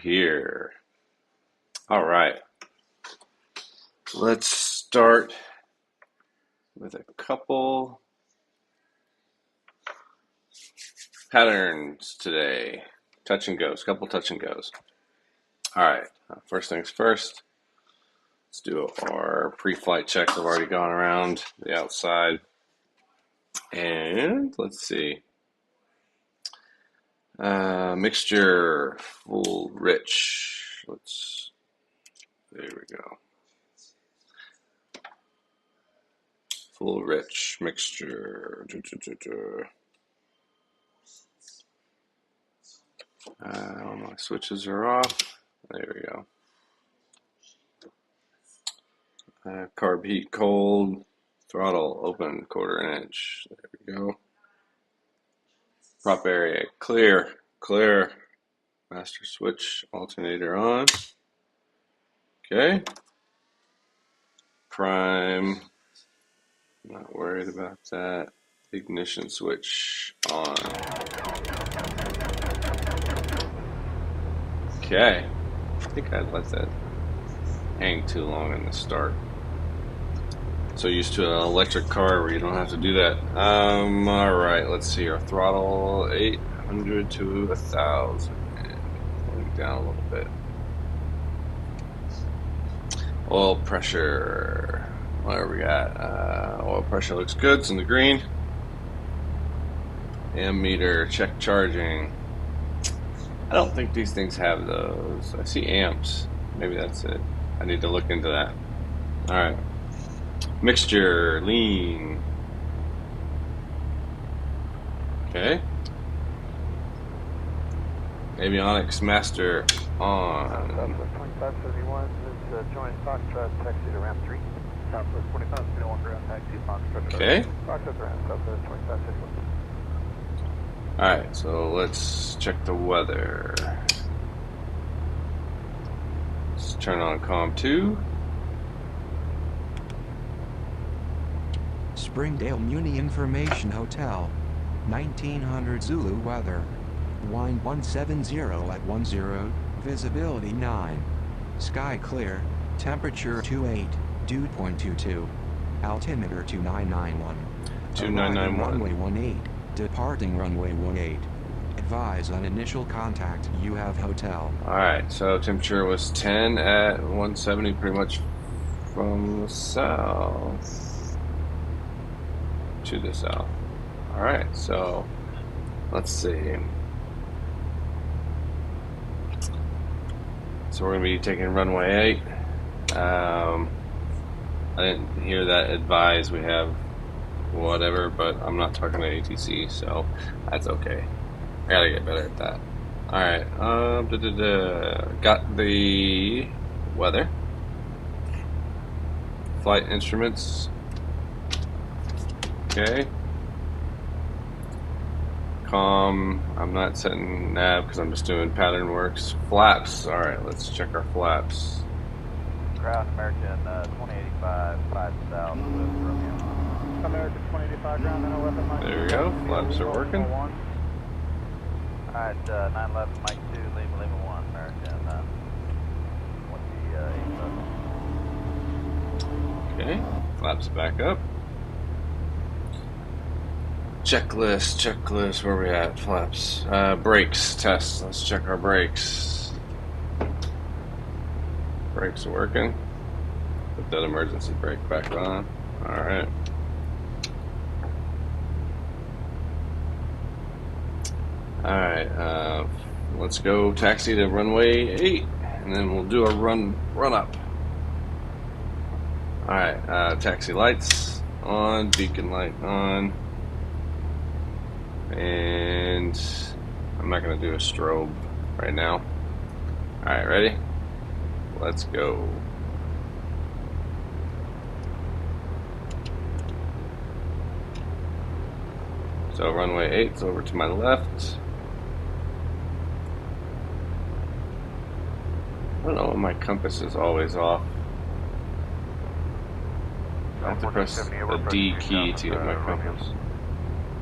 here. All right. Let's start with a couple patterns today. Touch and goes, couple touch and goes. All right, first things first, let's do our pre-flight checks. I've already gone around the outside. And let's see. Mixture, full, rich. There we go. Full, rich, mixture. All my switches are off. There we go. Carb heat cold. Throttle open 1/4 inch. There we go. Prop area clear. Master switch alternator on. Okay. Prime. Not worried about that. Ignition switch on. Okay. I think I'd let that hang too long in the start. So used to an electric car where you don't have to do that. All right, let's see. Our throttle 800 to 1,000. Going down a little bit. Oil pressure. What do we got? Oil pressure looks good. It's in the green. Ammeter, check charging. I don't think these things have those. I see amps. Maybe that's it. I need to look into that. All right. Mixture, lean. Okay. Avionics master on. 2531 is join Foxtrot, taxi to ramp 3. Southwest 25, 1 ground taxi, Foxtrot. Okay. Foxtrot to ramp, Southwest 2561. Alright, so let's check the weather. Let's turn on COM 2. Springdale Muni Information Hotel, 1900 Zulu weather. Wind 170 at 10, visibility 9. Sky clear, temperature 28, dew point 22. Altimeter 2991. 2991. Runway 18, departing runway 18. Advise on initial contact, you have hotel. Alright, so temperature was 10 at 170, pretty much from the south to the south. Alright, so let's see. So we're going to be taking runway 8. I didn't hear that advise we have whatever, but I'm not talking to ATC, so that's okay. I gotta get better at that. Alright, got the weather. Flight instruments. Okay. COM, I'm not setting nav because I'm just doing pattern works. Flaps, alright, let's check our flaps. Ground American 2085, 5 south with Romeo. American 2085, ground 911, Mike 2. There we go, flaps are working. Alright, 911, Mike 2, Lima 1, American 2085. Okay, flaps back up. Checklist, where we at? Flaps. Brakes, test. Let's check our brakes. Brakes are working. Put that emergency brake back on. Alright. Alright, let's go taxi to runway 8, and then we'll do a run up. Alright, taxi lights on, beacon light on. And I'm not going to do a strobe right now. Alright, ready? Let's go. So runway 8's over to my left. I don't know why my compass is always off. I have to press the D key to get my compass.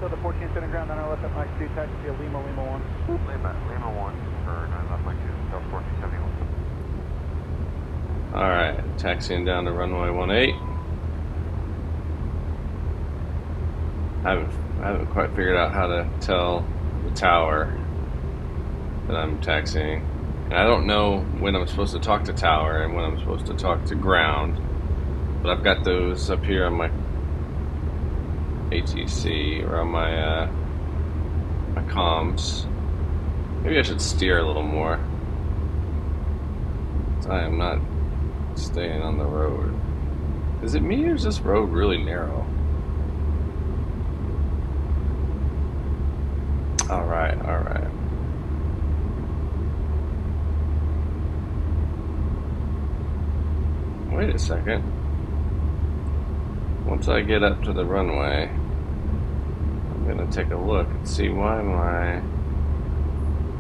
So the 14 center ground 9 left at Mike 2, taxi to Lima 1. Lima 1 for 9 left Mike 2. Delta 1471. Alright, taxiing down to runway 18. I haven't quite figured out how to tell the tower that I'm taxiing. And I don't know when I'm supposed to talk to tower and when I'm supposed to talk to ground. But I've got those up here on my ATC or on my my comms. Maybe I should steer a little more. I am not staying on the road. Is it me or is this road really narrow? Alright, alright. Wait a second. Once I get up to the runway, I'm gonna take a look and see why my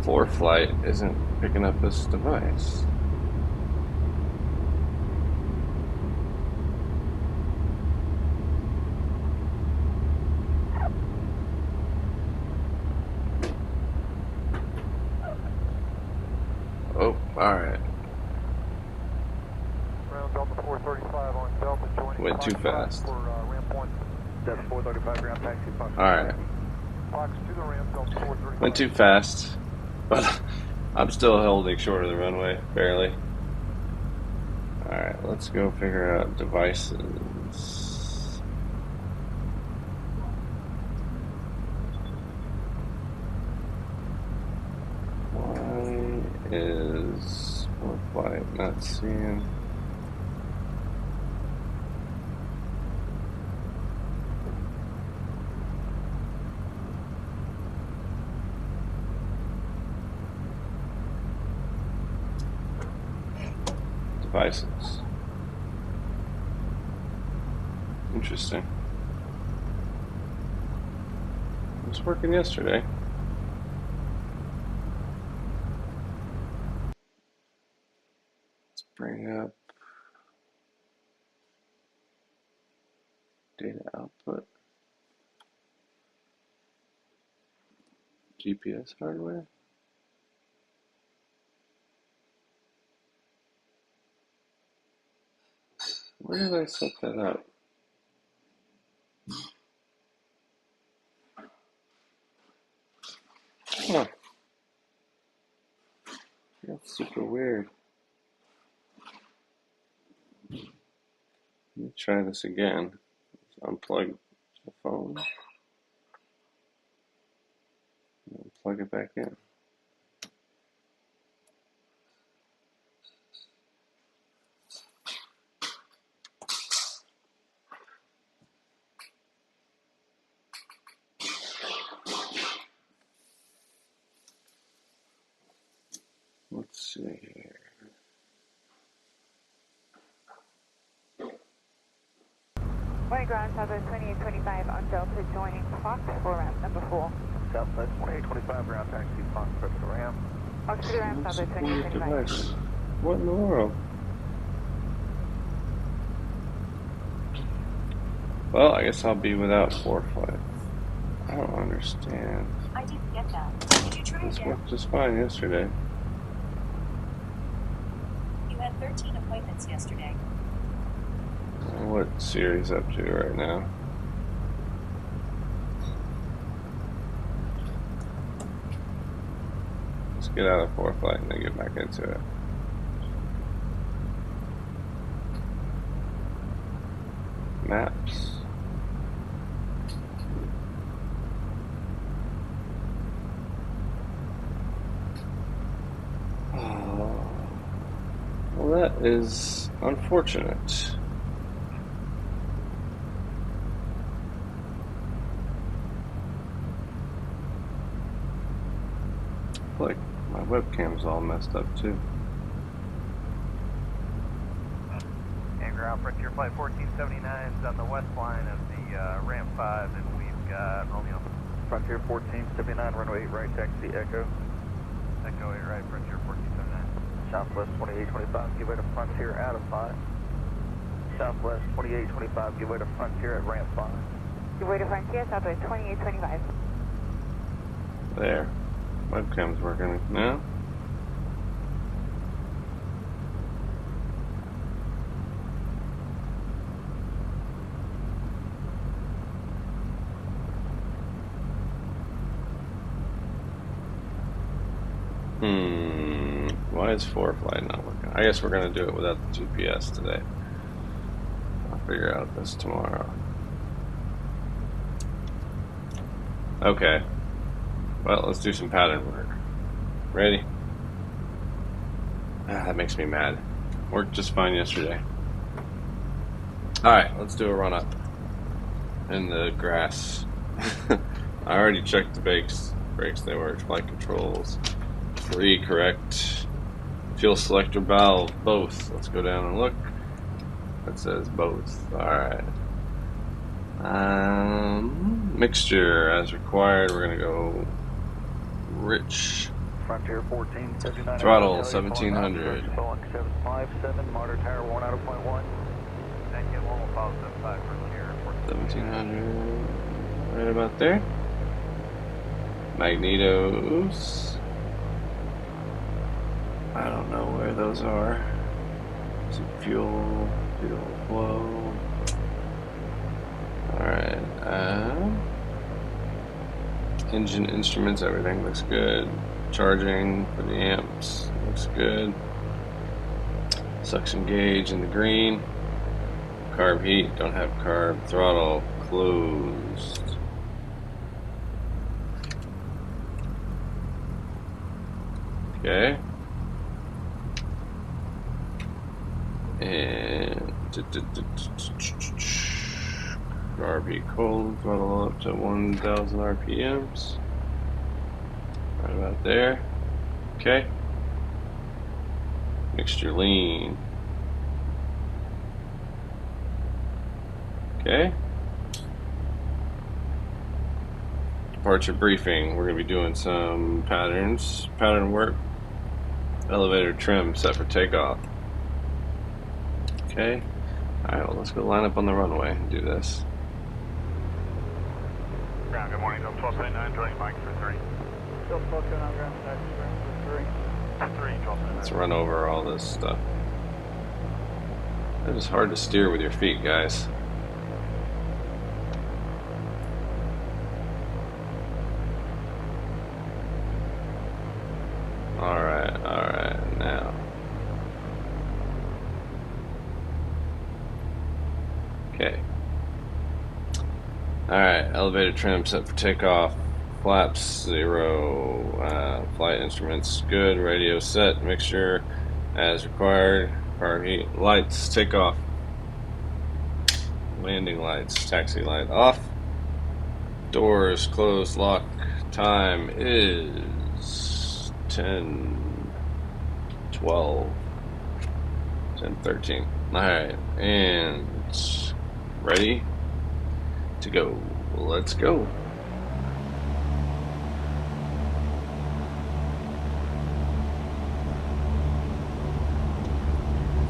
ForeFlight isn't picking up this device. Oh, alright. Round Delta 435 on Delta joining. Went too fast. For ramp 1. Delta 435 ground taxi. Alright. Fox to the ramp, Delta 435. Went too fast, but I'm still holding short of the runway, barely. Alright, let's go figure out devices. Why is ForeFlight not seeing? Devices. Interesting. It was working yesterday. Let's bring up data output. GPS hardware. Where did I set that up? Huh. That's super weird. Let me try this again. Let's unplug the phone. And plug it back in. Let's see here. Morning ground, Southwest 2825 on Delta joining Fox for ramp number 4. Southwest 2825 ground taxi. Fox to the ramp. Fox to the ramp, Southwest Weird 2825. device. What in the world? Well, I guess I'll be without ForeFlight. I don't understand. I didn't get that. Did you try This again? worked just fine yesterday. You had 13 appointments yesterday. What Siri's up to right now? Let's get out of ForeFlight and then get back into it. Maps. Oh, well, that is unfortunate. Like my webcam's all messed up too. And ground Frontier Flight 1479 is on the west line of the ramp 5, and we've got Romeo. Frontier 1479, runway 8 right, taxi Echo. Echo 8 right, Frontier 1479. Southwest 2825, give way to Frontier out of 5. Southwest 2825, give way to Frontier at ramp 5. Give way to Frontier, Southwest 2825. There. Webcam's working now. Why is ForeFlight not working? I guess we're going to do it without the GPS today. I'll figure out this tomorrow. Okay. Well, let's do some pattern work. Ready? That makes me mad. Worked just fine yesterday. Alright, let's do a run up in the grass. I already checked the brakes. They worked. Flight controls. 3, correct. Fuel selector valve, both. Let's go down and look. It says both. Alright. Mixture as required. We're going to go rich. Frontier 1479. Throttle 1700. 757, motor tower 1 out of 0.1. And get 11575 Frontier 1700. Right about there. Magnetos. I don't know where those are. Is it fuel flow? Alright. Engine instruments, everything looks good. Charging for the amps looks good. Suction gauge in the green. Carb heat, don't have carb. Throttle closed. Okay. And carb heat cold, throttle up to 1000 RPMs. Right about there. Okay. Mixture lean. Okay. Departure briefing. We're going to be doing some pattern work. Elevator trim set for takeoff. Okay. Alright, well, let's go line up on the runway and do this. Ground, good morning. 1279, joining Mike for 3. Still 1229, ground, taxi ground for 3. 3, 1279. Let's run over all this stuff. It is hard to steer with your feet, guys. Alright, now. Okay. Alright, elevator trim set for takeoff. Flaps 0. Flight instruments good. Radio set. Mixture as required. Carb heat. Lights. Takeoff. Landing lights. Taxi light off. Doors closed. Lock. Time is 10:12. 10:13. Alright, and ready to go. Let's go.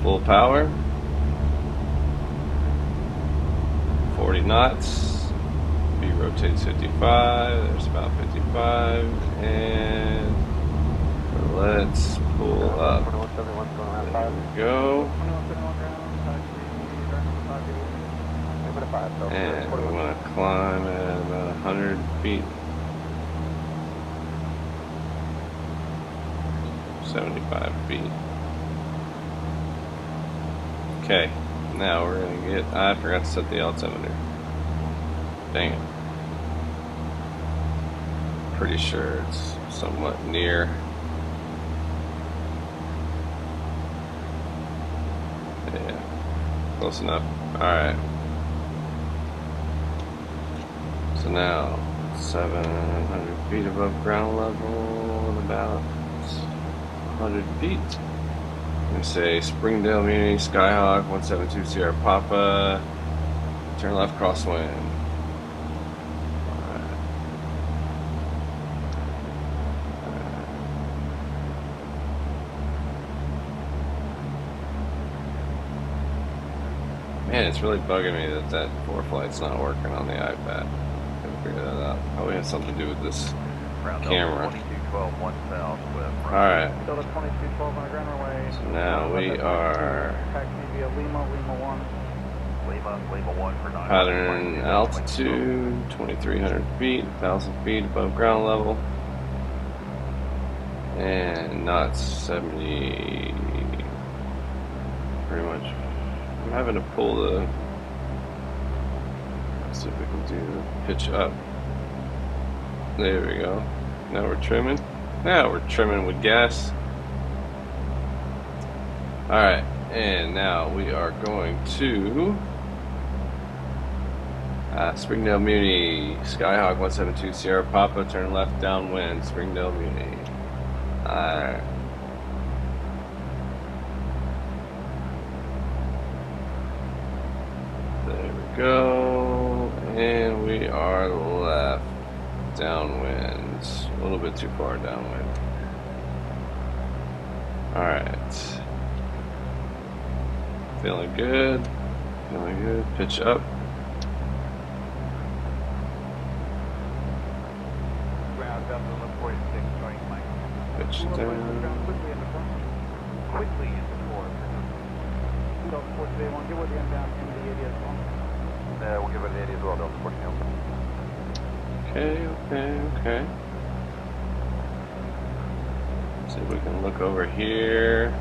Full power. 40 knots. B rotates 55. There's about 55. And let's pull up. There we go. And we want to climb at about 100 feet. 75 feet. Okay, now we're going to get, I forgot to set the altimeter. Dang it. Pretty sure it's somewhat near. Yeah, close enough. Alright. So now, 700 feet above ground level, and about 100 feet. I'm going to say Springdale Muni, Skyhawk, 172 Sierra Papa, turn left crosswind. Man, it's really bugging me that ForeFlight's not working on the iPad. Gotta figure that out. Probably has something to do with this camera. 2212, 1 south with. Alright. Delta 2212 on the ground runway. So now we are Taxi via Lima 1. Lima 1 for 9. pattern altitude, 2,300 feet, 1,000 feet above ground level. And not 70. Pretty much. I'm having to pull the. Let's see if we can do the pitch up. There we go. Now we're trimming. Now we're trimming with gas. Alright, and now we are going to Springdale Muni, Skyhawk 172 Sierra Papa, turn left downwind, Springdale Muni. Alright. There we go. And we are left downwind. A little bit too far downwind. Alright. Feeling good. Feeling good. Pitch up. Ground up to 146, joining Mike. Pitch down. Quickly into four. Quickly into four. Delta 4 today, won't give what the inbound into the 80 as well. We'll give it the 80 as well, Delta 4 today. Okay. See if we can look over here.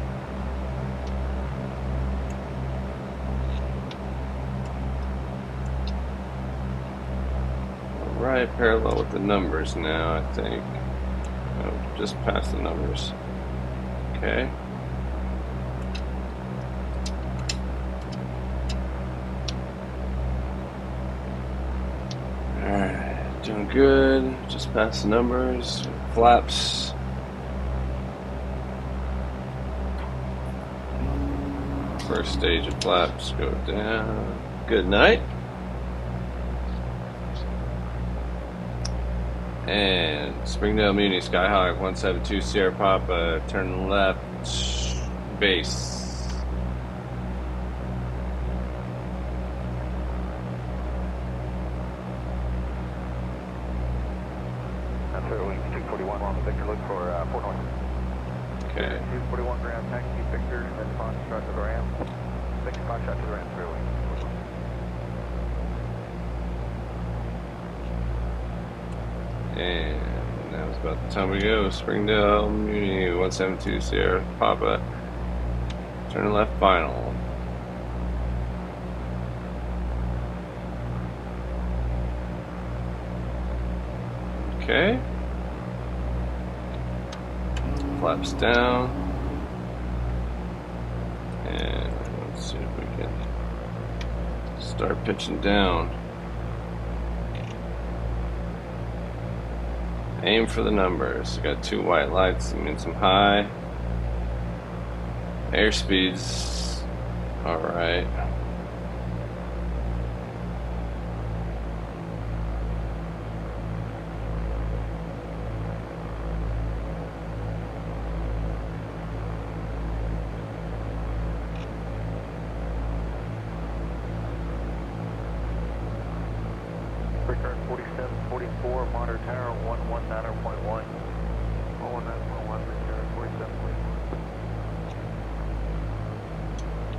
Right, parallel with the numbers now, I think. Oh, just past the numbers. Okay. Alright, doing good. Just past the numbers. Flaps. First stage of flaps go down. Good night. And Springdale Muni, Skyhawk 172 Sierra Papa, turn left, base. That's right, we 241 on the Victor, look for 4 north. Okay. 241 ground, taxi Victor, and then Foxtrot to the Ram. Victor Foxtrot to the Ram, 308. And that was about the time we go. Springdale Muni 172 Sierra Papa. Turn left final. Okay. Flaps down. And let's see if we can start pitching down. Aim for the numbers. Got 2 white lights, I mean some high. Airspeed's alright. Return 4744, monitor tower 119.1. 119.1, return 4744.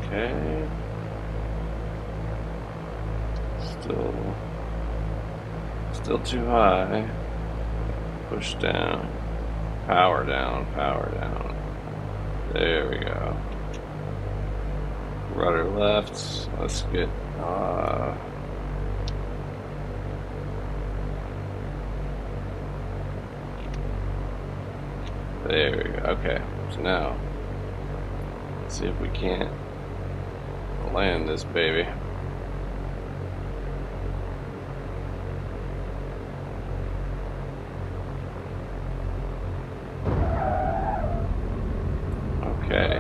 Okay. Still too high. Push down. Power down, power down. There we go. Rudder left. Let's get there we go. Okay, so now let's see if we can't land this baby. Okay,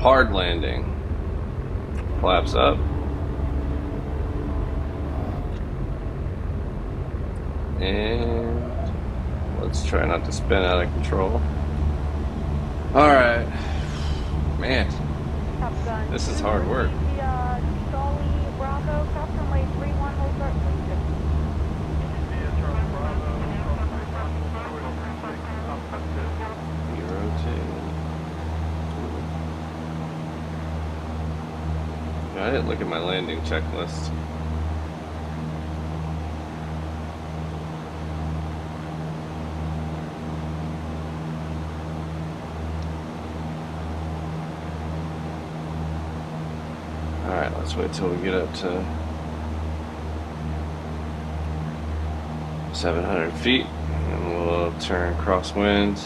hard landing. Flaps up. And let's try not to spin out of control. Alright. Man, this is hard work. Charlie Bravo, Captain Way 31, hold start, please. You rotate. I didn't look at my landing checklist. Let's wait till we get up to 700 feet, and we'll turn crosswind.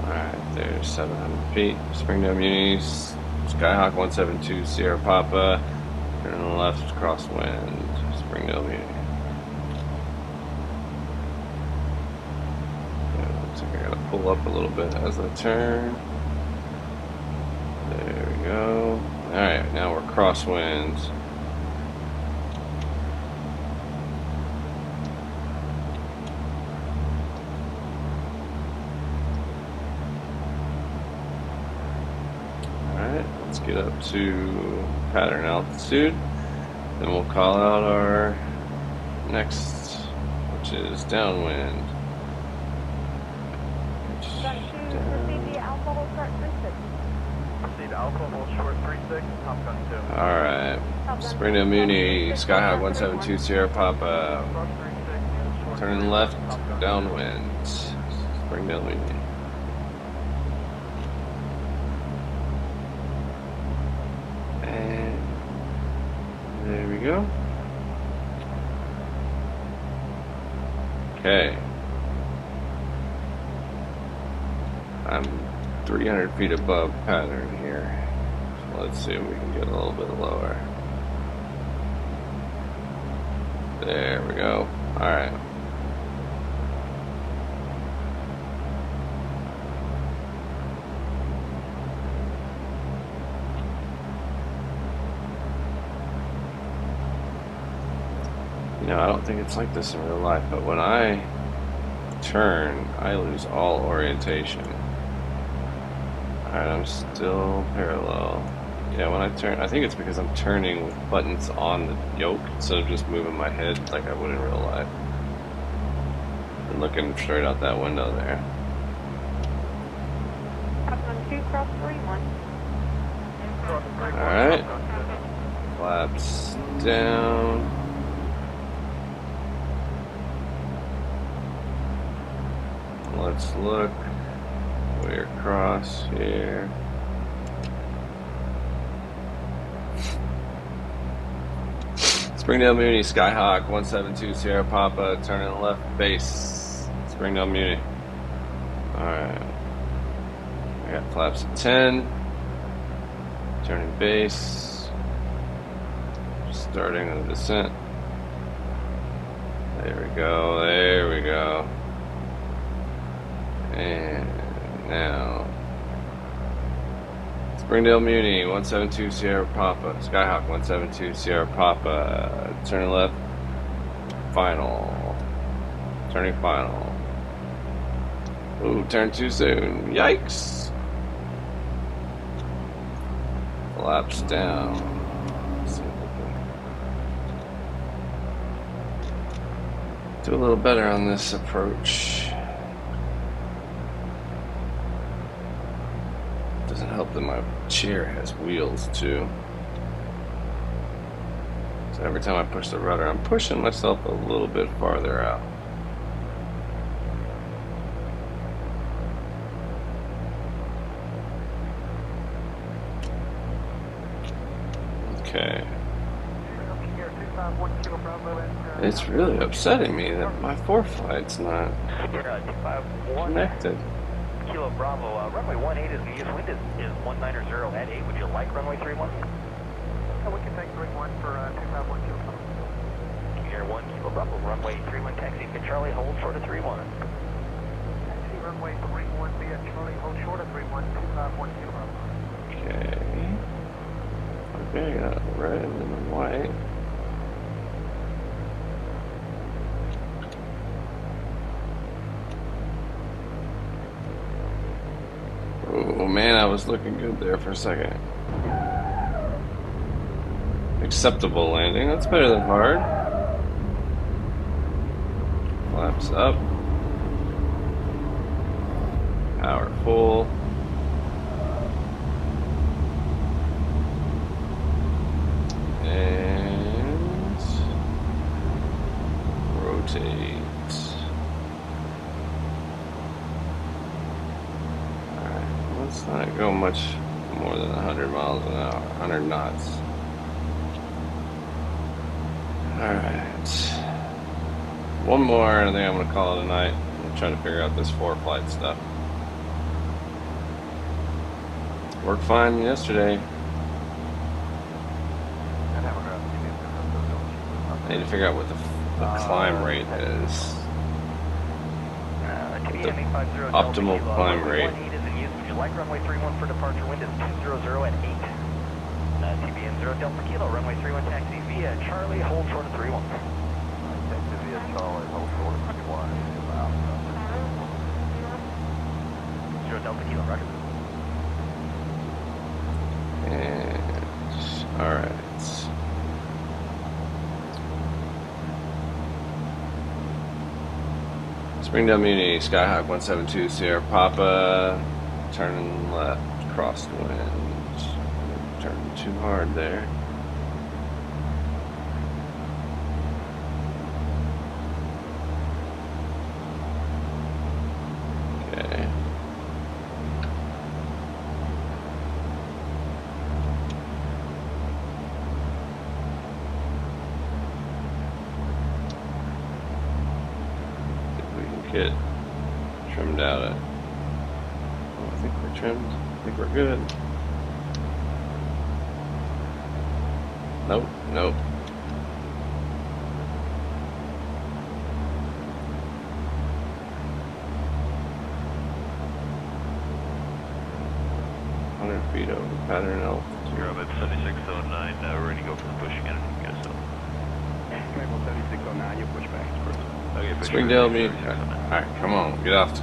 Alright, there's 700 feet. Springdale Munis, Skyhawk 172, Sierra Papa, turn left, crosswind, Springdale Muni. Looks like I gotta pull up a little bit as I turn. There we go. Alright, now we're crosswind. Alright, let's get up to pattern altitude. Then we'll call out our next, which is downwind. Proceed the Alpha will start 36. Proceed Alpha, hold short 36, Top Gun 2. Alright, Springdale Muni, Skyhawk 172, Sierra Papa, turning left, downwind, Springdale Muni. And there we go. Okay. I'm 300 feet above pattern here. So let's see if we can get a little bit lower. There we go. Alright. You know, I don't think it's like this in real life, but when I turn, I lose all orientation. Alright, I'm still parallel. Yeah, when I turn, I think it's because I'm turning with buttons on the yoke instead of just moving my head like I would in real life. And looking straight out that window there. Top Gun 2, cross 31. Alright. Flaps down. Let's look. We're across here. Springdale Muni, Skyhawk 172, Sierra Papa, turning left, base. Springdale Muni. Alright. I got flaps at 10. Turning base. Starting the descent. There we go, there we go. And now, Springdale Muni, 172 Sierra Papa, Skyhawk 172 Sierra Papa, turning left, final, turning final. Ooh, turn too soon, yikes. Flaps down. Let's see if we can do a little better on this approach. Doesn't help that my chair has wheels too. So every time I push the rudder, I'm pushing myself a little bit farther out. Okay. It's really upsetting me that my foreflight's not connected. Kilo Bravo, runway 18 is the east wind is 190 at 8. Would you like runway 31? We can take 31 for 251 Kilo Bravo. Air 1 Kilo Bravo, runway 31 taxi via Charlie, hold short of 31. Taxi runway 31 via Charlie, hold short of 31, 251 Kilo Bravo. Okay. Okay, I got red and white. Oh man, I was looking good there for a second. Acceptable landing, that's better than hard. Flaps up. Power full. And rotate. Can't go much more than 100 miles an hour, 100 knots. Alright. One more, and I think I'm going to call it a night. I'm trying to figure out this 4-flight stuff. Worked fine yesterday. I need to figure out what the climb rate is. The optimal climb rate. Would you like runway 31 for departure? Wind is 200 at 8. TBN 0 Delta Kilo, runway 31 taxi via Charlie, hold short of 31. Taxi via Charlie, hold short of 31. 0 Delta Kilo, roger. And, alright. Springdale Muni, Skyhawk 172, Sierra Papa, turning left, crosswind. Turning too hard there. Okay. Get trimmed out at. Oh, I think we're trimmed. I think we're good. Nope, nope. Feet over pattern altitude. You're up at 7609. We're going to go for the push again. Maple 7609, you push back. Okay, push Springdale Muni. Alright, come on, get off.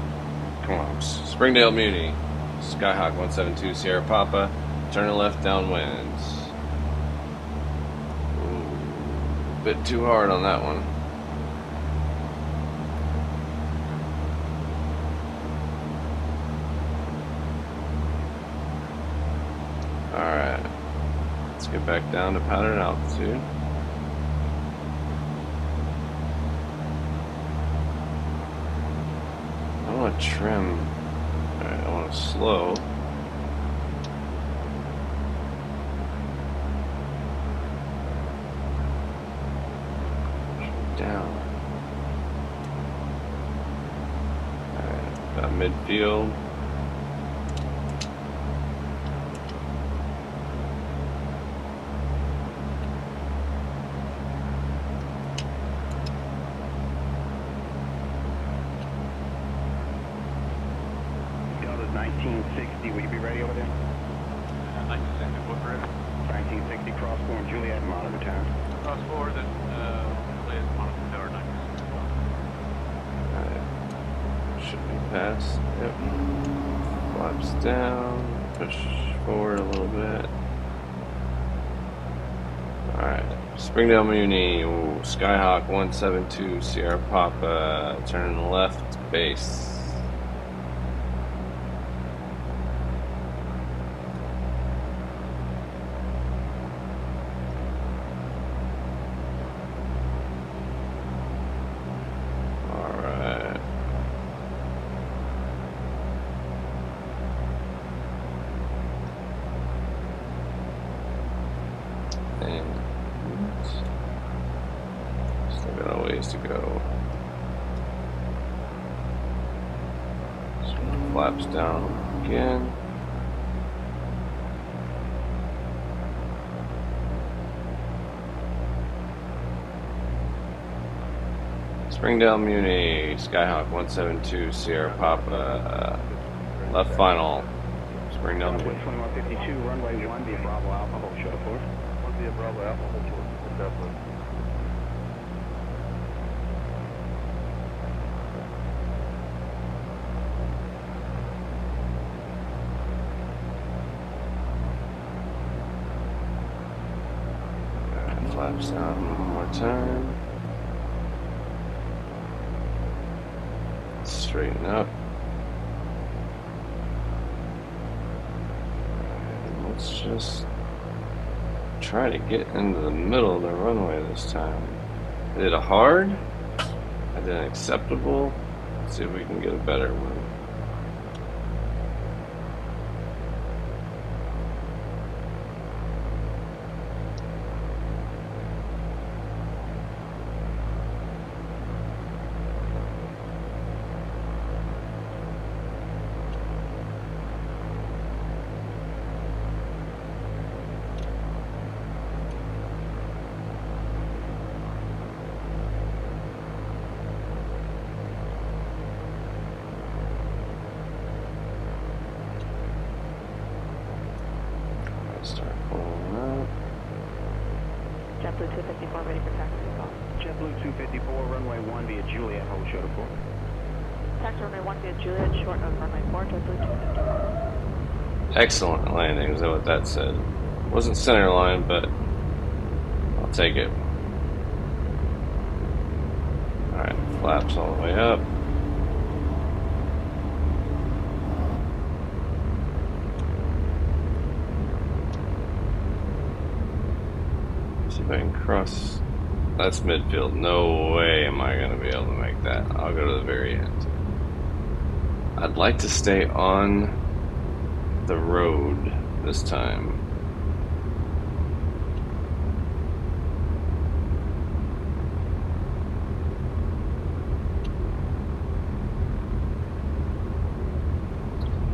Come on. Springdale Muni. Skyhawk 172, Sierra Papa. Turn left downwind. Ooh, bit too hard on that one. Alright. Let's get back down to pattern altitude. I want to trim. Alright, I want to slow. Down. Alright, about midfield. Delta's 1960, will you be ready over there? 1960, what for it? 1960, cross-born Juliet, monitor town. Cross forward, then Juliet, monitor tower 9. Alright. Should be past. Yep. Flaps down. Push forward a little bit. Alright. Springdale Muni. Ooh, Skyhawk 172, Sierra Papa. Turning left, base. Alright. And still got a ways to go. So flaps down again. Springdale Muni, Skyhawk 172, Sierra Papa, left final. Springdale Muni. 2152, runway 1 via Bravo Alpha, hold short of 4. 1 via Bravo Alpha, hold short of 4. Flaps down one more time. Straighten up. And let's just try to get into the middle of the runway this time. I did a hard. I did an acceptable. Let's see if we can get a better one. Start pulling up. JetBlue 254 ready for taxi call. JetBlue 254, runway 1 via Juliet, hold short of 4. Taxi runway 1 via Juliet, short of runway 4, JetBlue 254. Excellent landing, is that what that said? Wasn't center line, but I'll take it. Alright, flaps all the way up. See if I can cross. That's midfield. No way am I going to be able to make that. I'll go to the very end. I'd like to stay on the road this time.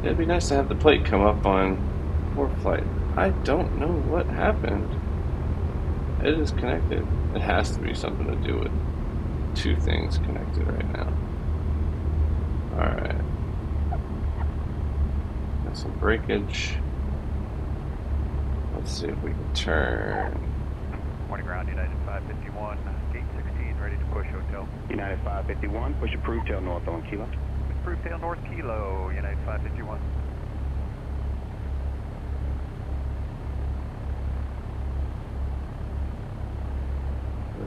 It'd be nice to have the plate come up on ForeFlight. I don't know what happened. It is connected. It has to be something to do with two things connected right now. Alright. Got some breakage. Let's see if we can turn. Morning ground, United 551, gate 16, ready to push hotel. United 551, push approved, tail north on Kilo. Approved tail north Kilo, United 551.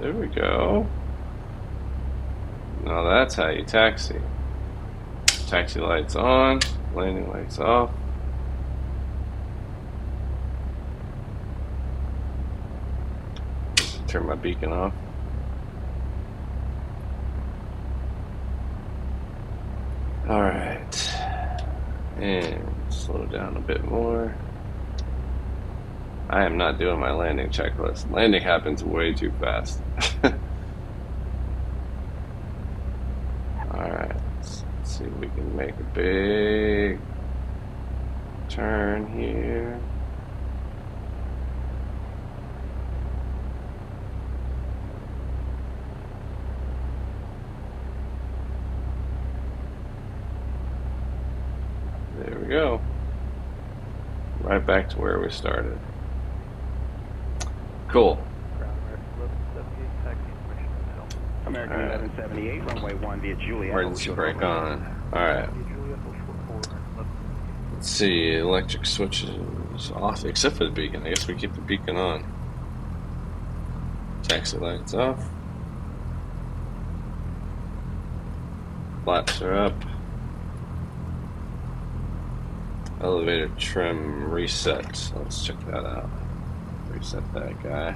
There we go. Now that's how you taxi. Taxi lights on, landing lights off. Turn my beacon off. Alright. And slow down a bit more. I am not doing my landing checklist. Landing happens way too fast. Alright, let's see if we can make a big turn here. There we go. Right back to where we started. Cool. Ground American 1178, taxi information hotel. American 1178, runway 1 via Juliet, hold Emergency short brake of 4. on. Alright. Juliet, hold short 4, Let's see. Electric switches off, except for the beacon. I guess we keep the beacon on. Taxi lights off. Flaps are up. Elevator trim reset. Let's check that out. Reset that guy.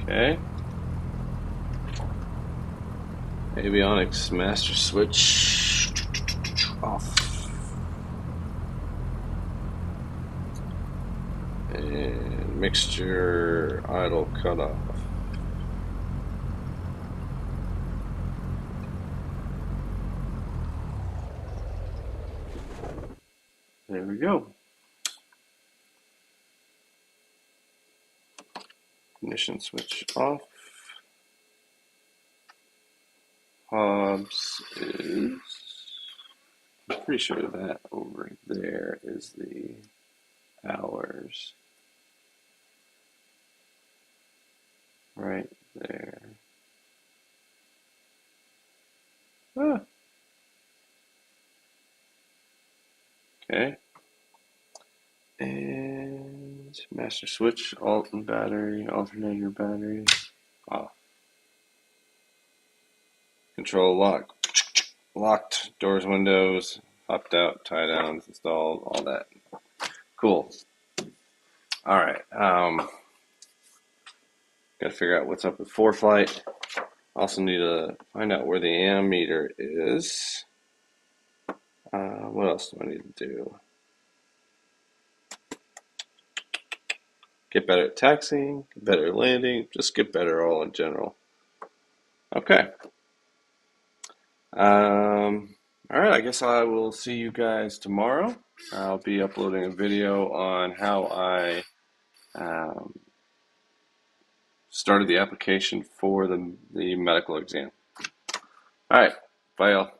Okay. Avionics master switch off. And mixture idle cutoff. There we go. Ignition switch off. Hobbs is, I'm pretty sure that over there is the hours. Right there. Ah. Okay. And master switch, alt and battery, alternator battery, off. Control lock, locked, doors, windows, hopped out, tie downs, installed, all that. Cool. All right. Got to figure out what's up with ForeFlight. Also need to find out where the ammeter is. What else do I need to do? Get better at taxiing, get better at landing, just get better all in general. Okay. All right, I guess I will see you guys tomorrow. I'll be uploading a video on how I started the application for the medical exam. All right, bye y'all.